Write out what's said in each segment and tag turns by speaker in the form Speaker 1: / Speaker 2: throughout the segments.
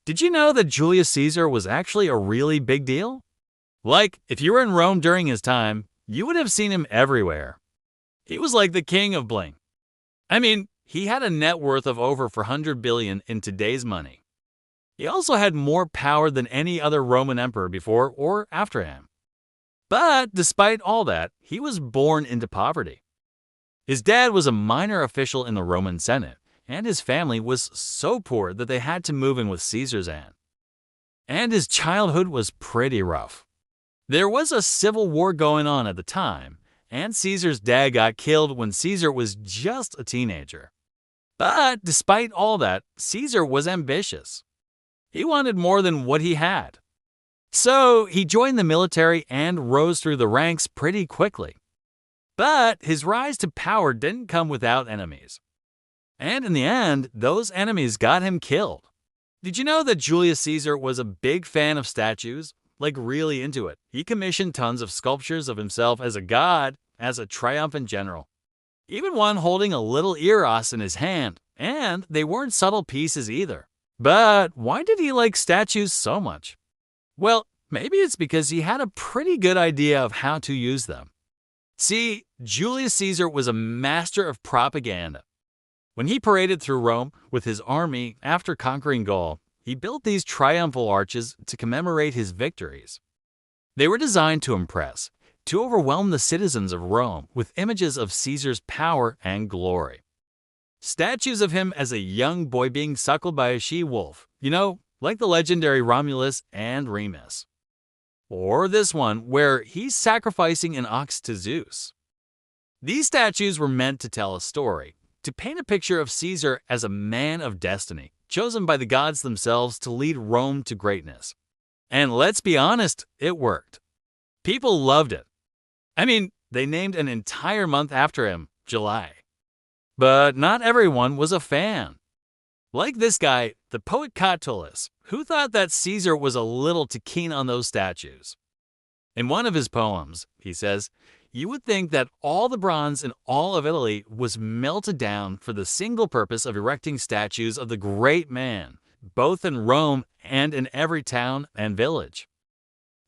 Speaker 1: Did you know that Julius Caesar was actually a really big deal? Like, if you were in Rome during his time, you would have seen him everywhere. He was like the king of bling. I mean, he had a net worth of over 400 billion in today's money. He also had more power than any other Roman emperor before or after him. But despite all that, he was born into poverty. His dad was a minor official in the Roman Senate, and his family was so poor that they had to move in with Caesar's aunt. And his childhood was pretty rough. There was a civil war going on at the time, and Caesar's dad got killed when Caesar was just a teenager. But despite all that, Caesar was ambitious. He wanted more than what he had. So he joined the military and rose through the ranks pretty quickly. But his rise to power didn't come without enemies. And in the end, those enemies got him killed. Did you know that Julius Caesar was a big fan of statues? Like really into it. He commissioned tons of sculptures of himself as a god, as a triumphant general. Even one holding a little eros in his hand, and they weren't subtle pieces either. But why did he like statues so much? Well, maybe it's because he had a pretty good idea of how to use them. See, Julius Caesar was a master of propaganda. When he paraded through Rome with his army after conquering Gaul, he built these triumphal arches to commemorate his victories. They were designed to impress, to overwhelm the citizens of Rome with images of Caesar's power and glory. Statues of him as a young boy being suckled by a she-wolf, like the legendary Romulus and Remus. Or this one, where he's sacrificing an ox to Zeus. These statues were meant to tell a story, to paint a picture of Caesar as a man of destiny, chosen by the gods themselves to lead Rome to greatness. And let's be honest, it worked. People loved it. I mean, they named an entire month after him, July. But not everyone was a fan. Like this guy, the poet Catullus, who thought that Caesar was a little too keen on those statues. In one of his poems, he says, "You would think that all the bronze in all of Italy was melted down for the single purpose of erecting statues of the great man, both in Rome and in every town and village."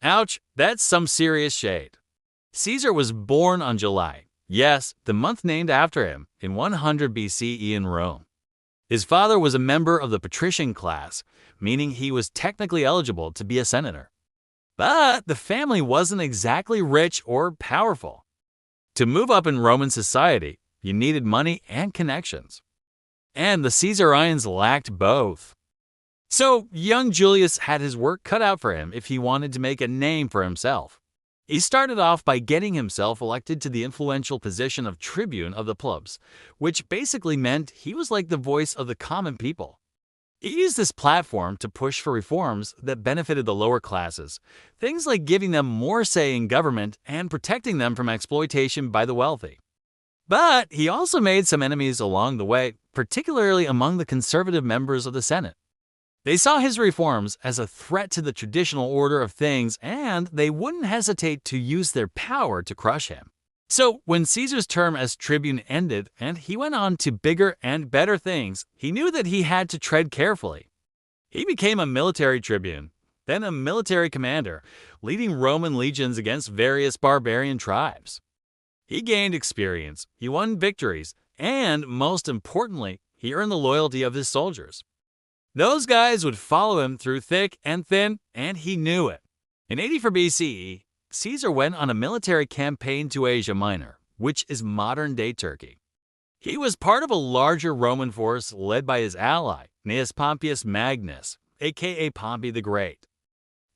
Speaker 1: Ouch, that's some serious shade. Caesar was born on July, yes, the month named after him, in 100 BCE in Rome. His father was a member of the patrician class, meaning he was technically eligible to be a senator. But the family wasn't exactly rich or powerful. To move up in Roman society, you needed money and connections. And the Caesarians lacked both. So young Julius had his work cut out for him if he wanted to make a name for himself. He started off by getting himself elected to the influential position of tribune of the plebs, which basically meant he was like the voice of the common people. He used this platform to push for reforms that benefited the lower classes, things like giving them more say in government and protecting them from exploitation by the wealthy. But he also made some enemies along the way, particularly among the conservative members of the Senate. They saw his reforms as a threat to the traditional order of things, and they wouldn't hesitate to use their power to crush him. So when Caesar's term as tribune ended and he went on to bigger and better things, he knew that he had to tread carefully. He became a military tribune, then a military commander, leading Roman legions against various barbarian tribes. He gained experience, he won victories, and most importantly, he earned the loyalty of his soldiers. Those guys would follow him through thick and thin, and he knew it. In 84 BCE, Caesar went on a military campaign to Asia Minor, which is modern-day Turkey. He was part of a larger Roman force led by his ally, Gnaeus Pompeius Magnus, aka Pompey the Great.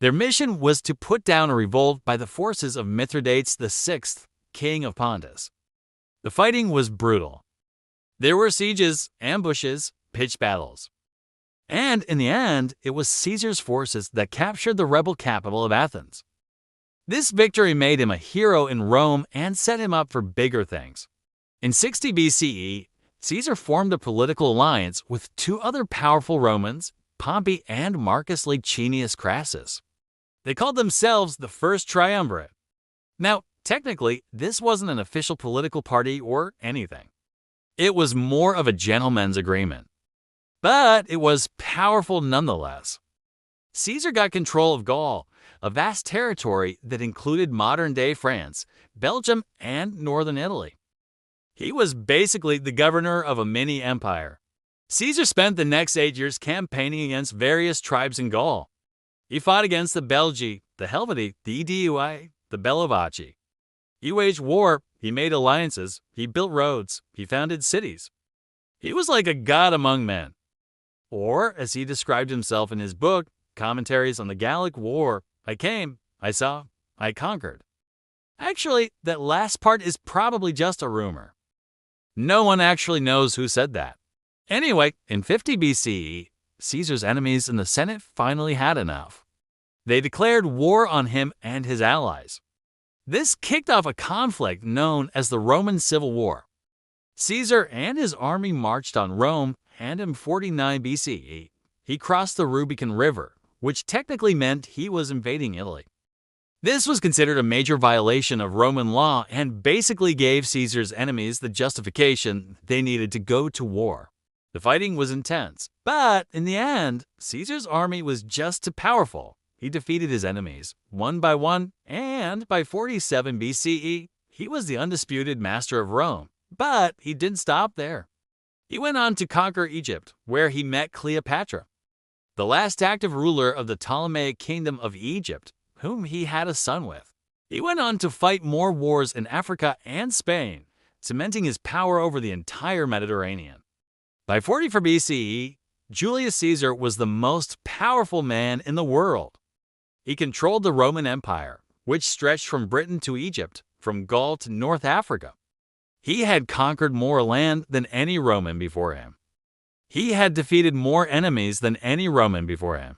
Speaker 1: Their mission was to put down a revolt by the forces of Mithridates VI, king of Pontus. The fighting was brutal. There were sieges, ambushes, pitched battles. And in the end, it was Caesar's forces that captured the rebel capital of Athens. This victory made him a hero in Rome and set him up for bigger things. In 60 BCE, Caesar formed a political alliance with two other powerful Romans, Pompey and Marcus Licinius Crassus. They called themselves the First Triumvirate. Now, technically, this wasn't an official political party or anything. It was more of a gentleman's agreement. But it was powerful nonetheless. Caesar got control of Gaul, a vast territory that included modern-day France, Belgium, and northern Italy. He was basically the governor of a mini-empire. Caesar spent the next 8 years campaigning against various tribes in Gaul. He fought against the Belgi, the Helvetii, the Aedui, the Bellovaci. He waged war, he made alliances, he built roads, he founded cities. He was like a god among men. Or, as he described himself in his book, Commentaries on the Gallic War, I came, I saw, I conquered. Actually, that last part is probably just a rumor. No one actually knows who said that. Anyway, in 50 BCE, Caesar's enemies in the Senate finally had enough. They declared war on him and his allies. This kicked off a conflict known as the Roman Civil War. Caesar and his army marched on Rome, and in 49 BCE, he crossed the Rubicon River, which technically meant he was invading Italy. This was considered a major violation of Roman law and basically gave Caesar's enemies the justification they needed to go to war. The fighting was intense, but in the end, Caesar's army was just too powerful. He defeated his enemies, one by one, and by 47 BCE, he was the undisputed master of Rome. But he didn't stop there. He went on to conquer Egypt, where he met Cleopatra, the last active ruler of the Ptolemaic kingdom of Egypt, whom he had a son with. He went on to fight more wars in Africa and Spain, cementing his power over the entire Mediterranean. By 44 BCE, Julius Caesar was the most powerful man in the world. He controlled the Roman Empire, which stretched from Britain to Egypt, from Gaul to North Africa. He had conquered more land than any Roman before him. He had defeated more enemies than any Roman before him.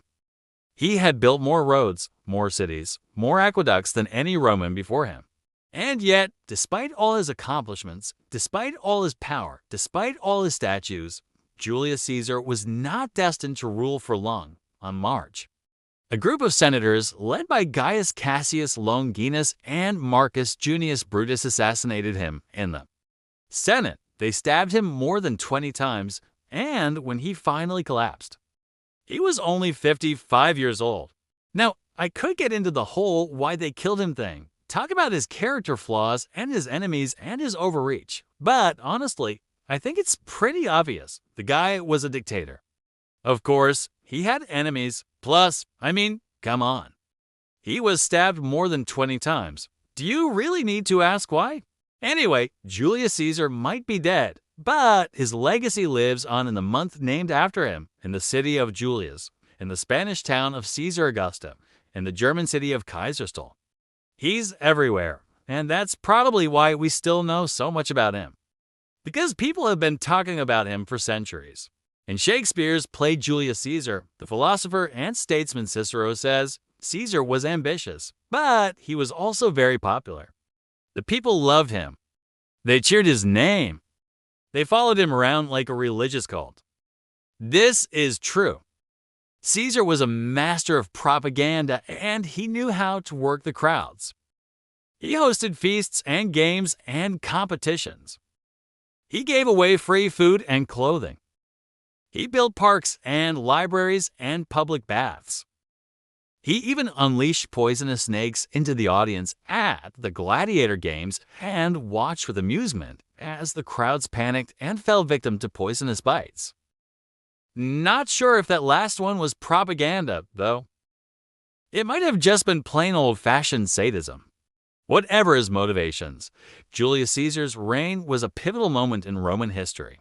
Speaker 1: He had built more roads, more cities, more aqueducts than any Roman before him. And yet, despite all his accomplishments, despite all his power, despite all his statues, Julius Caesar was not destined to rule for long on March. A group of senators, led by Gaius Cassius Longinus and Marcus Junius Brutus, assassinated him in the Senate. They stabbed him more than 20 times, and when he finally collapsed, he was only 55 years old. Now, I could get into the whole why they killed him thing, talk about his character flaws and his enemies and his overreach, but honestly, I think it's pretty obvious the guy was a dictator. Of course, he had enemies, plus, come on. He was stabbed more than 20 times. Do you really need to ask why? Anyway, Julius Caesar might be dead, but his legacy lives on in the month named after him, in the city of Julius, in the Spanish town of Caesar Augusta, in the German city of Kaiserstuhl. He's everywhere, and that's probably why we still know so much about him. Because people have been talking about him for centuries. In Shakespeare's play Julius Caesar, the philosopher and statesman Cicero says Caesar was ambitious, but he was also very popular. The people loved him. They cheered his name. They followed him around like a religious cult. This is true. Caesar was a master of propaganda, and he knew how to work the crowds. He hosted feasts and games and competitions. He gave away free food and clothing. He built parks and libraries and public baths. He even unleashed poisonous snakes into the audience at the gladiator games and watched with amusement as the crowds panicked and fell victim to poisonous bites. Not sure if that last one was propaganda, though. It might have just been plain old-fashioned sadism. Whatever his motivations, Julius Caesar's reign was a pivotal moment in Roman history.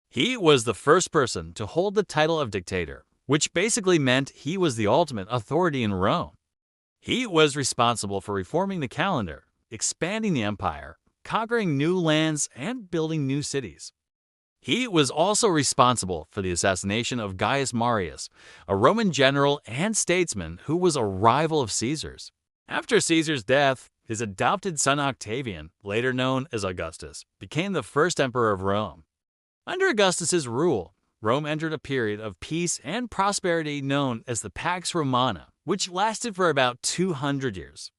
Speaker 1: He was the first person to hold the title of dictator, which basically meant he was the ultimate authority in Rome. He was responsible for reforming the calendar, expanding the empire, conquering new lands, and building new cities. He was also responsible for the assassination of Gaius Marius, a Roman general and statesman who was a rival of Caesar's. After Caesar's death, his adopted son Octavian, later known as Augustus, became the first emperor of Rome. Under Augustus's rule, Rome entered a period of peace and prosperity known as the Pax Romana, which lasted for about 200 years.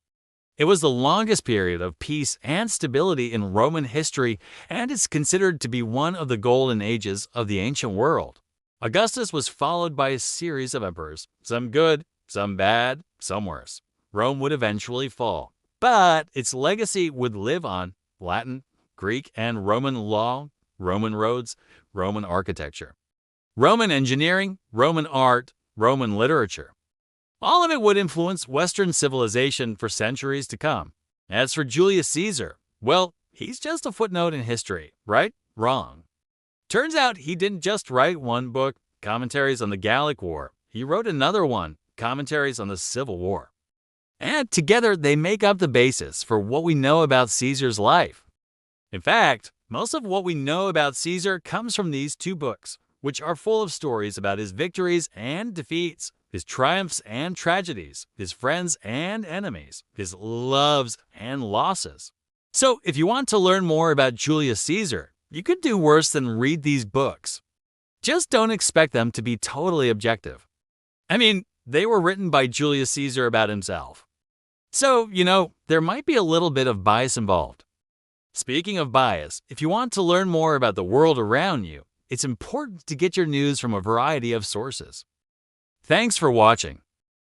Speaker 1: It was the longest period of peace and stability in Roman history, and is considered to be one of the golden ages of the ancient world. Augustus was followed by a series of emperors, some good, some bad, some worse. Rome would eventually fall, but its legacy would live on: Latin, Greek, and Roman law, Roman roads, Roman architecture, Roman engineering, Roman art, Roman literature. All of it would influence Western civilization for centuries to come. As for Julius Caesar, well, he's just a footnote in history, right? Wrong. Turns out he didn't just write one book, Commentaries on the Gallic War. He wrote another one, Commentaries on the Civil War. And together they make up the basis for what we know about Caesar's life. In fact, most of what we know about Caesar comes from these two books, which are full of stories about his victories and defeats, his triumphs and tragedies, his friends and enemies, his loves and losses. So if you want to learn more about Julius Caesar, you could do worse than read these books. Just don't expect them to be totally objective. I mean, they were written by Julius Caesar about himself. So, there might be a little bit of bias involved. Speaking of bias, if you want to learn more about the world around you, it's important to get your news from a variety of sources. Thanks for watching.